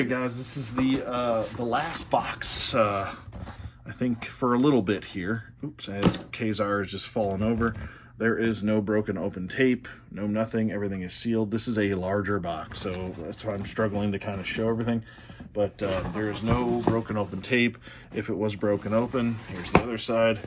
right, guys, this is the last box, I think, for a little bit here. Oops, as Kazar is just falling over. There is no broken open tape, no nothing. Everything is sealed. This is a larger box, so that's why I'm struggling to kind of show everything. But there is no broken open tape. If it was broken open, here's the other side.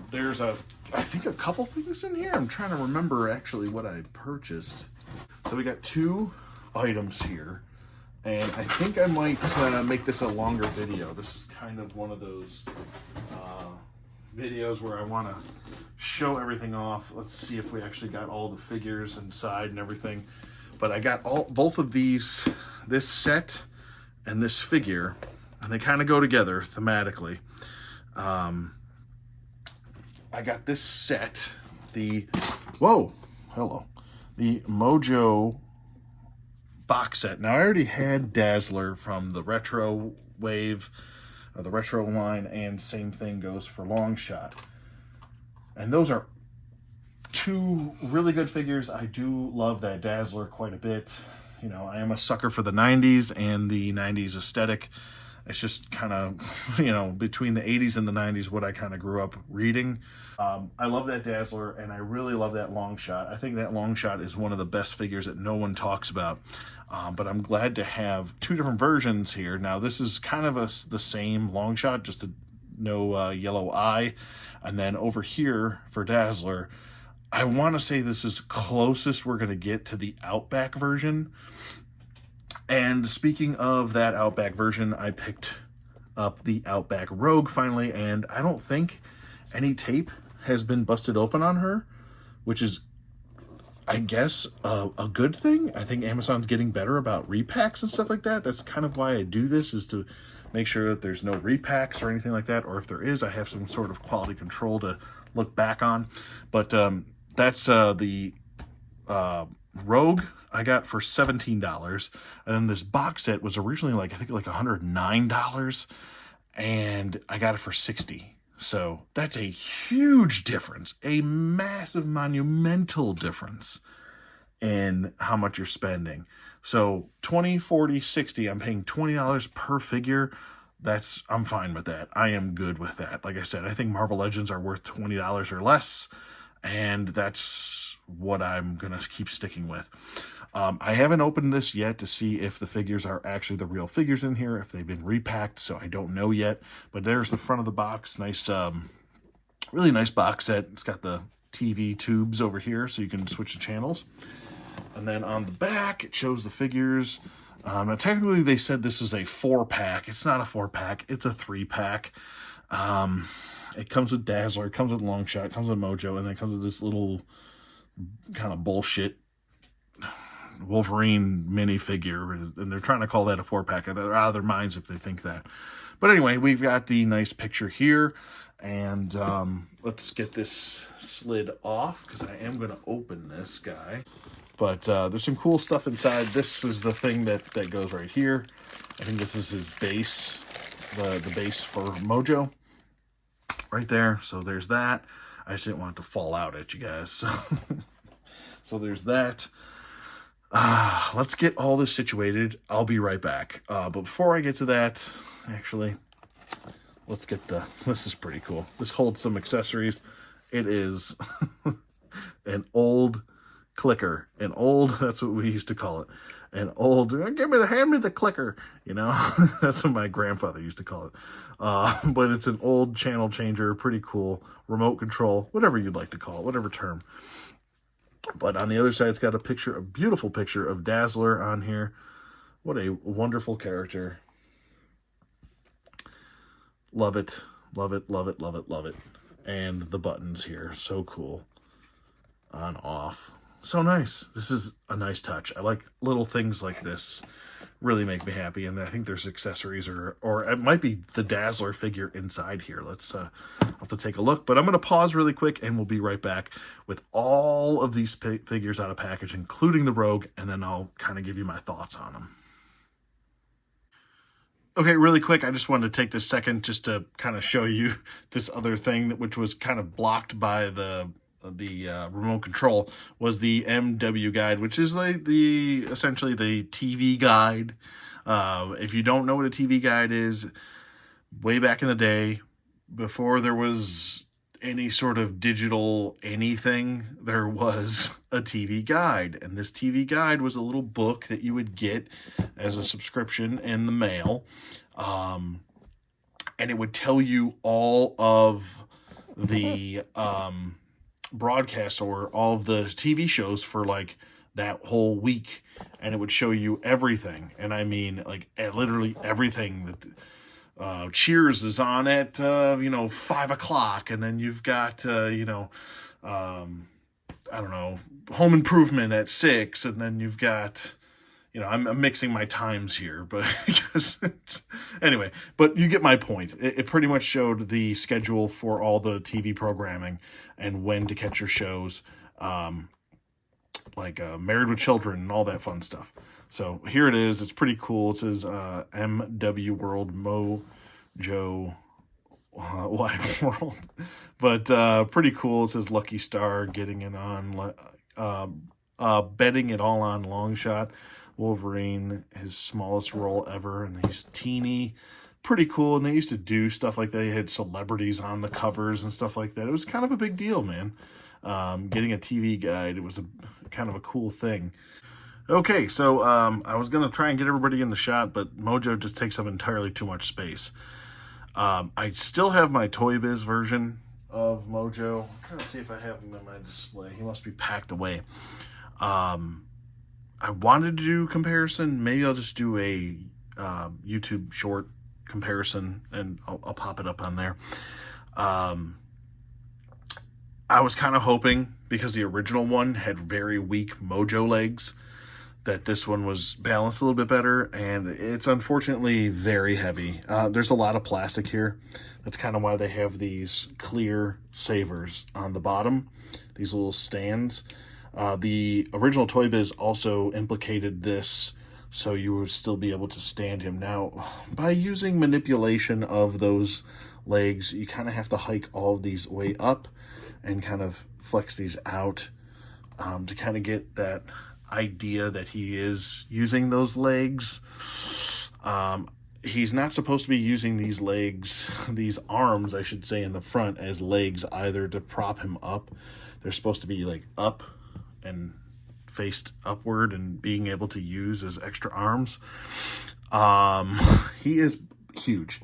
There's I think a couple things in here. I'm trying to remember actually what I purchased. So we got 2 items here, and I think I might make this a longer video. This is kind of one of those videos where I want to show everything off. Let's see if we actually got all the figures inside and everything. But I got both of these, this set and this figure, and they kind of go together thematically. I got this set, the Mojo box set. Now, I already had Dazzler from the retro wave, the retro line, and same thing goes for Longshot. And those are 2 really good figures. I do love that Dazzler quite a bit. You know, I am a sucker for the 90s and the 90s aesthetic. It's just kind of, you know, between the 80s and the 90s, what I kind of grew up reading. I love that Dazzler, and I really love that Longshot. I think that Longshot is one of the best figures that no one talks about. But I'm glad to have 2 different versions here. Now, this is kind of the same Longshot, just no yellow eye. And then over here for Dazzler, I want to say this is closest we're going to get to the Outback version. And speaking of that Outback version, I picked up the Outback Rogue finally, and I don't think any tape has been busted open on her, which is, I guess, a good thing. I think Amazon's getting better about repacks and stuff like that. That's kind of why I do this, is to make sure that there's no repacks or anything like that, or if there is, I have some sort of quality control to look back on. But that's the Rogue I got for $17, and then this box set was originally I think $109, and I got it for $60. So that's a huge difference, a massive, monumental difference in how much you're spending. So 20, 40, 60, I'm paying $20 per figure. I'm fine with that. I am good with that. Like I said, I think Marvel Legends are worth $20 or less, and that's what I'm going to keep sticking with. I haven't opened this yet to see if the figures are actually the real figures in here, if they've been repacked, so I don't know yet. But there's the front of the box. Nice, really nice box set. It's got the TV tubes over here, so you can switch the channels. And then on the back, it shows the figures. Now, technically, they said this is a 4-pack. It's not a 4-pack. It's a 3-pack. It comes with Dazzler, it comes with Longshot, it comes with Mojo, and then it comes with this little kind of bullshit Wolverine minifigure, and they're trying to call that a 4-pack. They're out of their minds if they think that. But anyway, we've got the nice picture here, and let's get this slid off, because I am going to open this guy. But there's some cool stuff inside. This is the thing that goes right here. I think this is his base, the base for Mojo right there. So there's that. I just didn't want it to fall out at you guys. So there's that. Let's get all this situated. I'll be right back. But before I get to that, actually, let's get this is pretty cool. This holds some accessories. It is an old clicker. That's what we used to call it. Hand me the clicker. You know, that's what my grandfather used to call it. But it's an old channel changer. Pretty cool. Remote control, whatever you'd like to call it, whatever term. But on the other side, it's got a beautiful picture of Dazzler on here. What a wonderful character. Love it, love it, love it, love it, love it. And the buttons here, so cool. On, off. So nice. This is a nice touch. I like little things like this. Really make me happy. And I think there's accessories, or it might be the Dazzler figure inside here. Let's have to take a look. But I'm going to pause really quick, and we'll be right back with all of these figures out of package, including the Rogue, and then I'll kind of give you my thoughts on them. Okay, really quick, I just wanted to take this second just to kind of show you this other thing which was kind of blocked by the remote control was the MW guide, which is like essentially the TV guide. If you don't know what a TV guide is, way back in the day, before there was any sort of digital anything, there was a TV guide. And this TV guide was a little book that you would get as a subscription in the mail. And it would tell you all of the broadcasts or all of the TV shows for like that whole week. And it would show you everything. And I mean, like literally everything that Cheers is on at 5 o'clock, and then you've got I don't know, Home Improvement at 6, and then you've got I'm mixing my times here, but because anyway, but you get my point. It pretty much showed the schedule for all the TV programming and when to catch your shows, like Married with Children and all that fun stuff. So here it is. It's pretty cool. It says MW World Mojo Wide World, but pretty cool. It says Lucky Star getting it on, betting it all on Longshot. Wolverine, his smallest role ever, and he's teeny. Pretty cool. And they used to do stuff like that. They had celebrities on the covers and stuff like that. It was kind of a big deal, man. Getting a TV guide, it was a kind of a cool thing. Okay, so I was going to try and get everybody in the shot, but Mojo just takes up entirely too much space. I still have my Toy Biz version of Mojo. I'm trying to see if I have him in my display. He must be packed away. I wanted to do comparison. Maybe I'll just do a YouTube short comparison, and I'll pop it up on there. I was kind of hoping, because the original one had very weak Mojo legs, that this one was balanced a little bit better, and it's unfortunately very heavy. There's a lot of plastic here. That's kind of why they have these clear savers on the bottom, these little stands. The original Toy Biz also implicated this, so you would still be able to stand him. Now, by using manipulation of those legs, you kind of have to hike all of these way up and kind of flex these out to kind of get that idea that he is using those legs. He's not supposed to be using these legs, these arms, I should say, in the front as legs either to prop him up. They're supposed to be like up and faced upward and being able to use as extra arms. He is huge,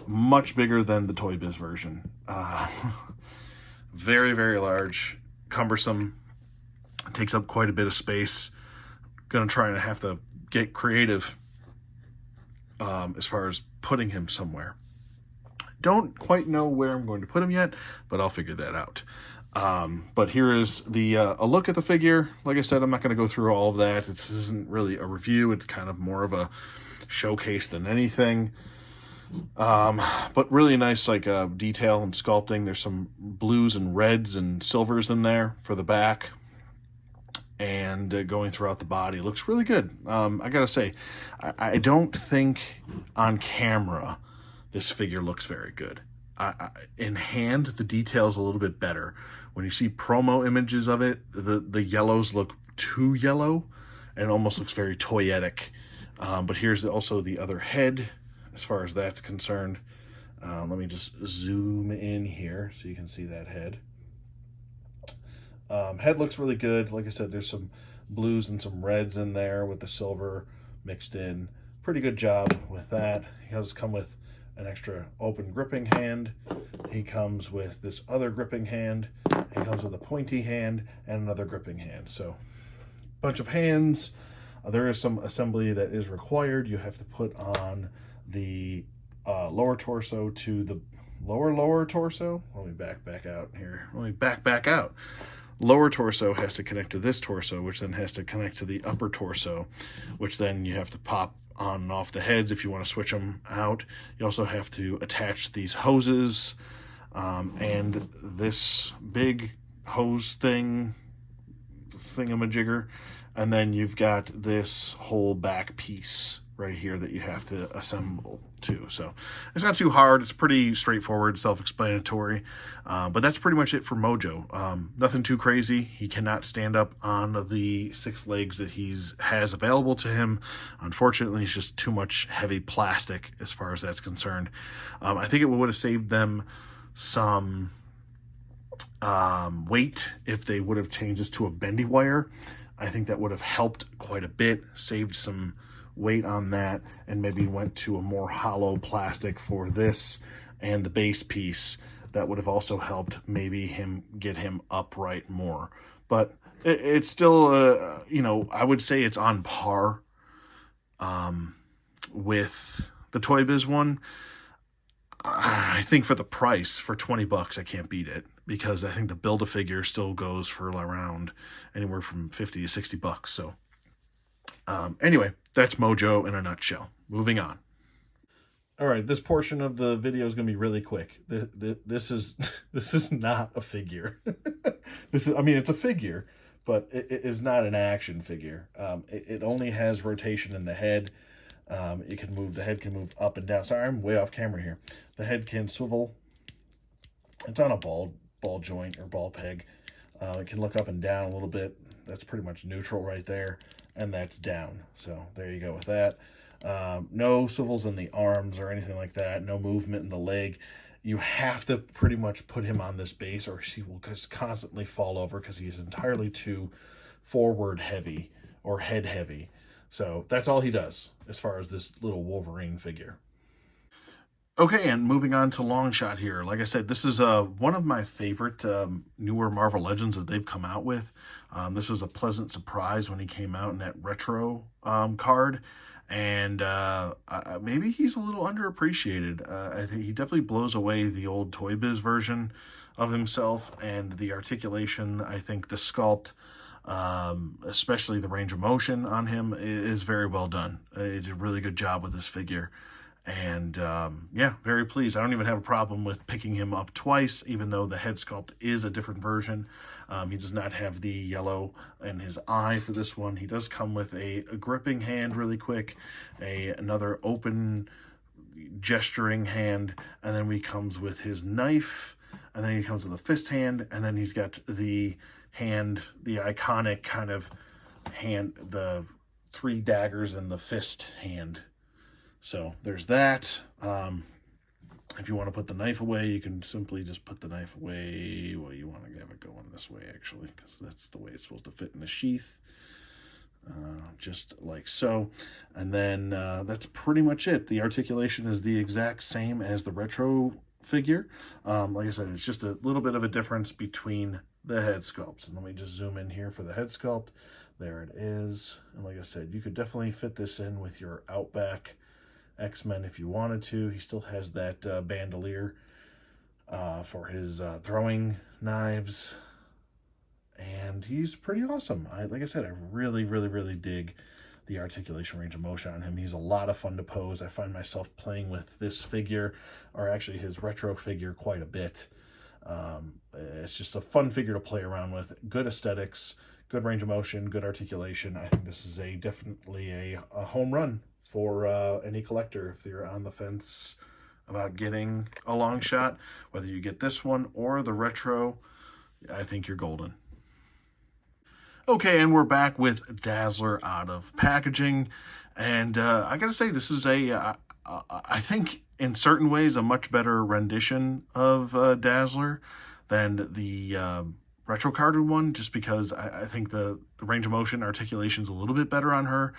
much bigger than the Toy Biz version. Very, very large, cumbersome, takes up quite a bit of space. Gonna try and have to get creative as far as putting him somewhere. Don't quite know where I'm going to put him yet, but I'll figure that out. But here is the a look at the figure. Like I said, I'm not going to go through all of that. This isn't really a review. It's kind of more of a showcase than anything. But really nice, like detail and sculpting. There's some blues and reds and silvers in there for the back, and going throughout the body. It looks really good. I gotta say, I don't think on camera this figure looks very good. In hand, the detail's a little bit better. When you see promo images of it, the yellows look too yellow, and it almost looks very toyetic. But here's also the other head, as far as that's concerned. Let me just zoom in here so you can see that head. Head looks really good. Like I said, there's some blues and some reds in there with the silver mixed in. Pretty good job with that. He does come with an extra open gripping hand. He comes with this other gripping hand. He comes with a pointy hand and another gripping hand. So, bunch of hands. There is some assembly that is required. You have to put on the lower torso to the lower torso. Let me back out here. Let me back out. Lower torso has to connect to this torso, which then has to connect to the upper torso, which then you have to pop on and off the heads if you want to switch them out. You also have to attach these hoses and this big hose thingamajigger, and then you've got this whole back piece right here that you have to assemble too. So it's not too hard. It's pretty straightforward, self-explanatory. But that's pretty much it for Mojo. Nothing too crazy. He cannot stand up on the 6 legs that has available to him. Unfortunately, it's just too much heavy plastic as far as that's concerned. I think it would have saved them some weight if they would have changed this to a bendy wire. I think that would have helped quite a bit, saved some weight on that, and maybe went to a more hollow plastic for this and the base piece. That would have also helped maybe get him upright more. But it's still, I would say it's on par with the Toy Biz one. I think for the price, for $20, I can't beat it, because I think the Build-A-Figure still goes for around anywhere from $50 to $60. So anyway, that's Mojo in a nutshell. Moving on. All right, this portion of the video is going to be really quick. This is this is not a figure. It's a figure, but it is not an action figure. It only has rotation in the head. The head can move up and down. Sorry, I'm way off camera here. The head can swivel. It's on a ball joint or ball peg. It can look up and down a little bit. That's pretty much neutral right there. And that's down. So there you go with that. No swivels in the arms or anything like that. No movement in the leg. You have to pretty much put him on this base, or he will just constantly fall over because he's entirely too forward heavy or head heavy. So that's all he does as far as this little Wolverine figure. Okay, and moving on to Longshot here. Like I said, this is one of my favorite newer Marvel Legends that they've come out with. This was a pleasant surprise when he came out in that retro card. And maybe he's a little underappreciated. I think he definitely blows away the old Toy Biz version of himself, and the articulation, I think the sculpt, especially the range of motion on him, is very well done. He did a really good job with this figure. And yeah, very pleased. I don't even have a problem with picking him up twice, even though the head sculpt is a different version. He does not have the yellow in his eye for this one. He does come with a gripping hand really quick, another open gesturing hand, and then he comes with his knife, and then he comes with a fist hand, and then he's got the hand, the iconic kind of hand, the 3 daggers in the fist hand. So there's that. If you want to put the knife away, you can simply just put the knife away. Well, you want to have it going this way, actually, because that's the way it's supposed to fit in the sheath. Just like so. And then that's pretty much it. The articulation is the exact same as the retro figure. Like I said, it's just a little bit of a difference between the head sculpts. And let me just zoom in here for the head sculpt. There it is. And like I said, you could definitely fit this in with your Outback X-Men if you wanted to. He still has that bandolier for his throwing knives, and he's pretty awesome. Like I said, I really, really, really dig the articulation, range of motion on him. He's a lot of fun to pose. I find myself playing with this figure, or actually his retro figure, quite a bit. It's just a fun figure to play around with. Good aesthetics, good range of motion, good articulation. I think this is definitely a home run for any collector. If you're on the fence about getting a Longshot, whether you get this one or the retro, I think you're golden. Okay, and we're back with Dazzler out of packaging, and I gotta say, this is I think in certain ways a much better rendition of Dazzler than the retro carded one, just because I think the range of motion articulation is a little bit better on her,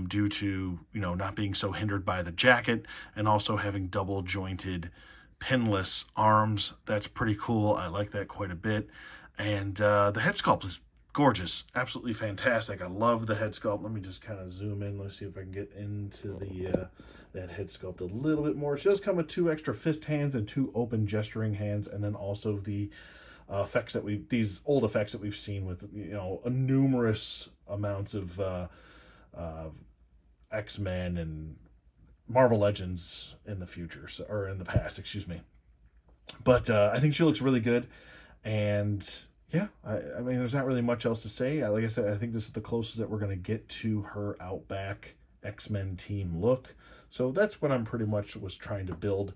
due to, not being so hindered by the jacket, and also having double jointed pinless arms. That's pretty cool. I like that quite a bit. And the head sculpt is gorgeous, absolutely fantastic. I love the head sculpt. Let me just kind of zoom in. Let's see if I can get into that head sculpt a little bit more. She does come with 2 extra fist hands and 2 open gesturing hands, and then also the effects that these old effects that we've seen with numerous amounts of X-Men and Marvel Legends in the future, or in the past, excuse me. But I think she looks really good, and yeah, I mean, there's not really much else to say. Like I said, I think this is the closest that we're going to get to her Outback X-Men team look. So that's what I'm pretty much was trying to build,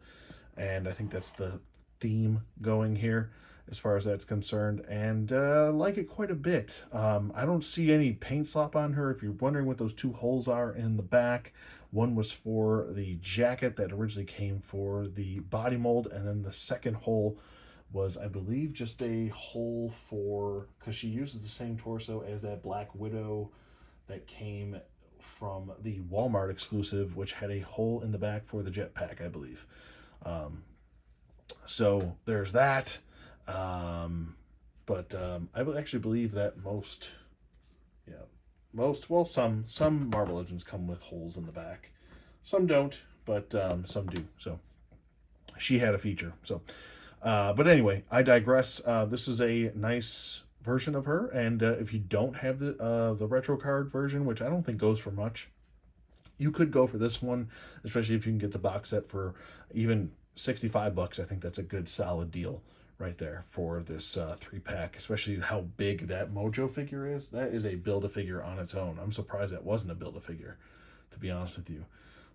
and I think that's the theme going here as far as that's concerned, and like it quite a bit. I don't see any paint slop on her. If you're wondering what those two holes are in the back, one was for the jacket that originally came for the body mold, and then the second hole was, I believe, just a hole for, because she uses the same torso as that Black Widow that came from the Walmart exclusive, which had a hole in the back for the jetpack, I believe. So there's that. But I actually believe that some Marvel Legends come with holes in the back. Some don't, but some do. So she had a feature. So, but anyway, I digress. This is a nice version of her, and if you don't have the retro card version, which I don't think goes for much, you could go for this one, especially if you can get the box set for even $65. I think that's a good solid deal right there for this 3-pack, especially how big that Mojo figure is. That is a Build-A-Figure on its own. I'm surprised that wasn't a Build-A-Figure, to be honest with you.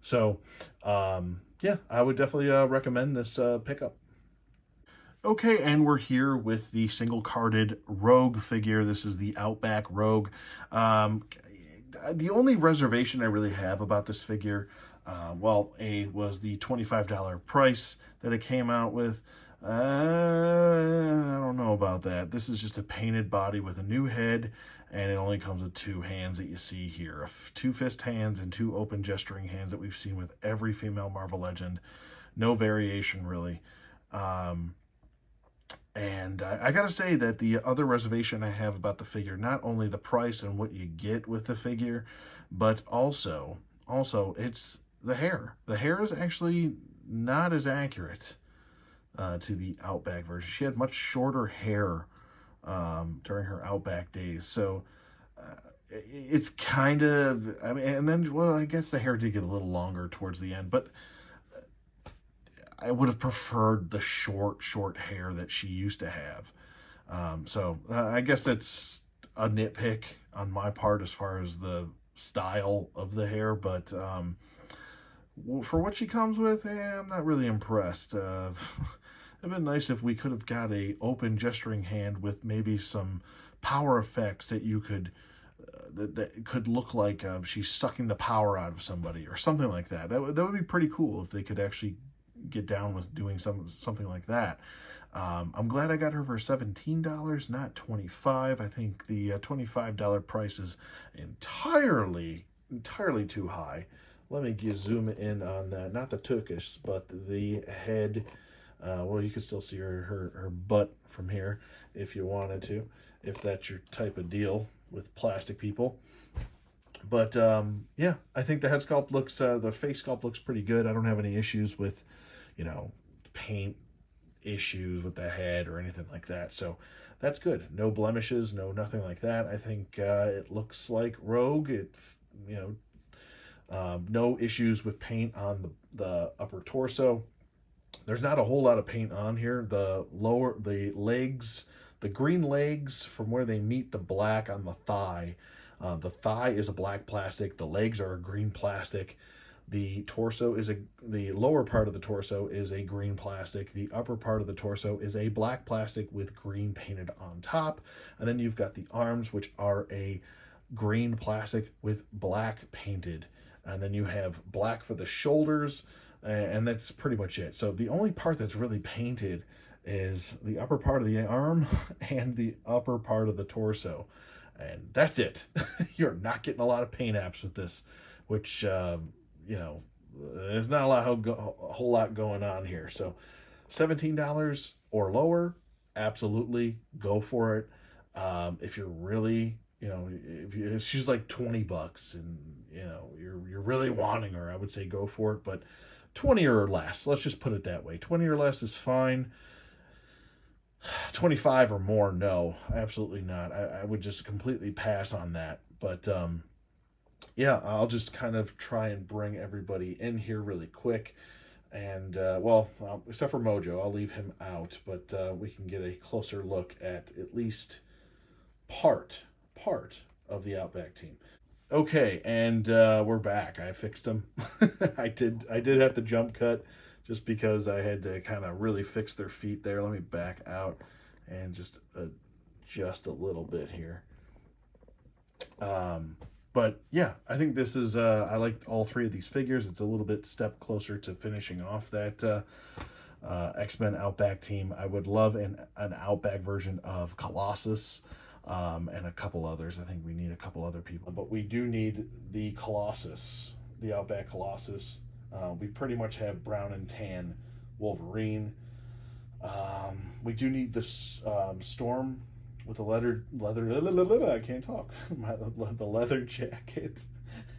So, yeah, I would definitely recommend this pickup. Okay, and we're here with the single-carded Rogue figure. This is the Outback Rogue. The only reservation I really have about this figure, was the $25 price that it came out with. I don't know about that. This is just a painted body with a new head, and it only comes with 2 hands that you see here. 2 fist hands and 2 open gesturing hands that we've seen with every female Marvel Legend. No variation, really. And I gotta say that the other reservation I have about the figure, not only the price and what you get with the figure, but also it's the hair. The hair is actually not as accurate to the Outback version. She had much shorter hair during her Outback days, so it's kind of, I mean, and then, well, I guess the hair did get a little longer towards the end, but I would have preferred the short hair that she used to have. So I guess that's a nitpick on my part as far as the style of the hair, but for what she comes with, I'm not really impressed. It'd been nice if we could have got a open gesturing hand with maybe some power effects that you could that could look like she's sucking the power out of somebody or something like that. That would be pretty cool if they could actually get down with doing something like that. I'm glad I got her for $17, not $25. I think the $25 price is entirely too high. Let me zoom in on that. Not the Turkish, but the head. Well, you can still see her butt from here if you wanted to, if that's your type of deal with plastic people. But yeah, I think the head sculpt looks, the face sculpt looks pretty good. I don't have any issues with, paint issues with the head or anything like that. So that's good. No blemishes, nothing like that. I think it looks like Rogue. No issues with paint on the upper torso. There's not a whole lot of paint on here. The legs, the green legs from where they meet the black on the thigh. The thigh is a black plastic. The legs are a green plastic. The lower part of the torso is a green plastic. The upper part of the torso is a black plastic with green painted on top. And then you've got the arms, which are a green plastic with black painted. And then you have black for the shoulders, and that's pretty much it. So the only part that's really painted is the upper part of the arm and the upper part of the torso. And that's it. You're not getting a lot of paint apps with this, which... there's not a whole lot going on here. So $17 or lower, absolutely go for it. If you're really, if she's like $20 and you're really wanting her, I would say go for it. But 20 or less, let's just put it that way. 20 or less is fine. 25 or more, no, absolutely not. I would just completely pass on that. But yeah, I'll just kind of try and bring everybody in here really quick. And, except for Mojo, I'll leave him out. But we can get a closer look at least part of the Outback team. Okay, and we're back. I fixed them. I did have to jump cut just because I had to kind of really fix their feet there. Let me back out and just adjust a little bit here. But yeah, I think this is I like all three of these figures. It's a little bit step closer to finishing off that X-Men Outback team. I would love an Outback version of Colossus, and a couple others. I think we need a couple other people, but we do need the Colossus, the Outback Colossus. We pretty much have brown and tan Wolverine. We do need this Storm with a leather. I can't talk. The leather jacket.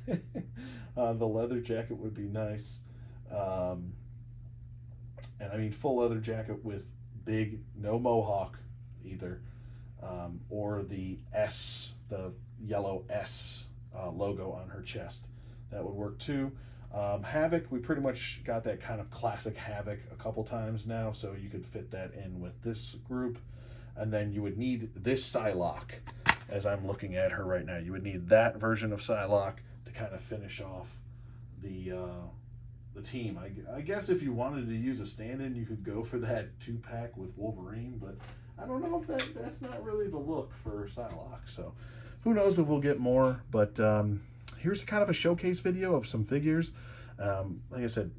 The leather jacket would be nice. And I mean full leather jacket with big, no mohawk either, or the S, the yellow S logo on her chest. That would work too. Havoc, we pretty much got that kind of classic Havoc a couple times now, so you could fit that in with this group. And then you would need this Psylocke, as I'm looking at her right now. You would need that version of Psylocke to kind of finish off the team. I guess if you wanted to use a stand-in, you could go for that 2-pack with Wolverine, but I don't know if that's not really the look for Psylocke. So who knows if we'll get more, but here's kind of a showcase video of some figures. Like I said,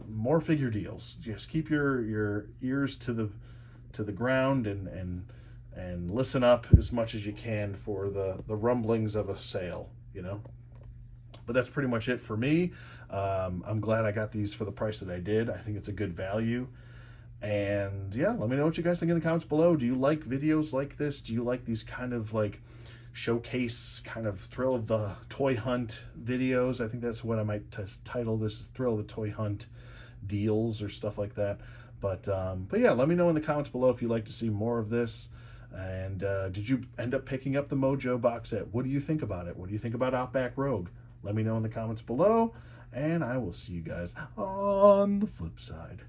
more figure deals. Just keep your ears to the ground and listen up as much as you can for the rumblings of a sale, you know. But that's pretty much it for me. I'm glad I got these for the price that I did. I think it's a good value. And yeah, let me know what you guys think in the comments below. Do you like videos like this? Do you like these kind of like showcase, kind of thrill of the toy hunt videos? I think that's what I might title this, thrill of the toy hunt deals or stuff like that. But yeah, let me know in the comments below if you'd like to see more of this. And did you end up picking up the Mojo box set? What do you think about it? What do you think about Outback Rogue? Let me know in the comments below, and I will see you guys on the flip side.